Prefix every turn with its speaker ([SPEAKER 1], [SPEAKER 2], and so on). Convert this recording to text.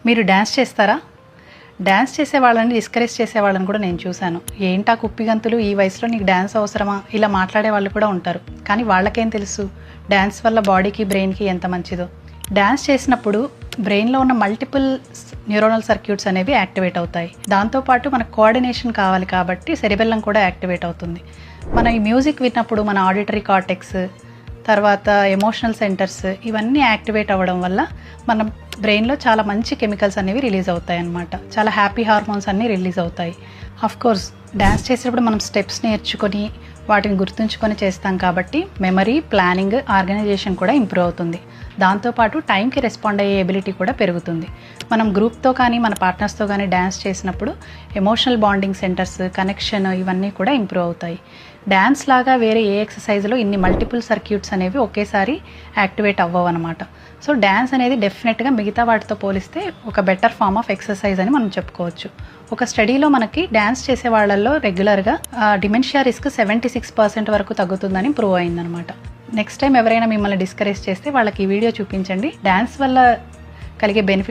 [SPEAKER 1] మీరు డ్యాన్స్ చేస్తారా? డ్యాన్స్ చేసే వాళ్ళని డిస్కరేజ్ చేసే వాళ్ళని కూడా నేను చూశాను. ఏంటా కుప్పిగంతులు, ఈ వయసులో నీకు డ్యాన్స్ అవసరమా, ఇలా మాట్లాడే వాళ్ళు కూడా ఉంటారు. కానీ వాళ్ళకేం తెలుసు డ్యాన్స్ వల్ల బాడీకి బ్రెయిన్కి ఎంత మంచిదో. డ్యాన్స్ చేసినప్పుడు బ్రెయిన్లో ఉన్న మల్టిపుల్ న్యూరోనల్ సర్క్యూట్స్ అనేవి యాక్టివేట్ అవుతాయి. దాంతోపాటు మనకు కోఆర్డినేషన్ కావాలి కాబట్టి సెరిబెల్లం కూడా యాక్టివేట్ అవుతుంది. మన ఈ మ్యూజిక్ విన్నప్పుడు మన ఆడిటరీ కార్టెక్స్, తర్వాత ఎమోషనల్ సెంటర్స్ ఇవన్నీ యాక్టివేట్ అవ్వడం వల్ల మన బ్రెయిన్లో చాలా మంచి కెమికల్స్ అనేవి రిలీజ్ అవుతాయి అన్నమాట. చాలా హ్యాపీ హార్మోన్స్ అన్నీ రిలీజ్ అవుతాయి. కోర్స్ డ్యాన్స్ చేసేటప్పుడు మనం స్టెప్స్ నేర్చుకొని వాటిని గుర్తుంచుకొని చేస్తాం కాబట్టి మెమరీ, ప్లానింగ్, ఆర్గనైజేషన్ కూడా ఇంప్రూవ్ అవుతుంది. దాంతోపాటు టైంకి రెస్పాండ్ అయ్యే ఎబిలిటీ కూడా పెరుగుతుంది. మనం గ్రూప్తో కానీ మన పార్ట్నర్స్తో కానీ డ్యాన్స్ చేసినప్పుడు ఎమోషనల్ బాండింగ్ సెంటర్స్, కనెక్షన్ ఇవన్నీ కూడా ఇంప్రూవ్ అవుతాయి. డ్యాన్స్ లాగా వేరే ఏ ఎక్సర్సైజ్లో ఇన్ని మల్టిపుల్ సర్క్యూట్స్ అనేవి ఒకేసారి యాక్టివేట్ అవ్వవు అనమాట. సో డ్యాన్స్ అనేది డెఫినెట్గా మిగతా వాటితో పోలిస్తే ఒక బెటర్ ఫామ్ ఆఫ్ ఎక్సర్సైజ్ అని మనం చెప్పుకోవచ్చు. ఒక స్టడీలో మనకి డ్యాన్స్ చేసే వాళ్ళల్లో రెగ్యులర్గా డిమెన్షియా రిస్క్ 76% వరకు తగ్గుతుందని ప్రూవ్ అయిందనమాట. నెక్స్ట్ టైం ఎవరైనా మిమ్మల్ని డిస్కరేజ్ చేస్తే వాళ్ళకి ఈ వీడియో చూపించండి. డ్యాన్స్ వల్ల కలిగే బెనిఫిట్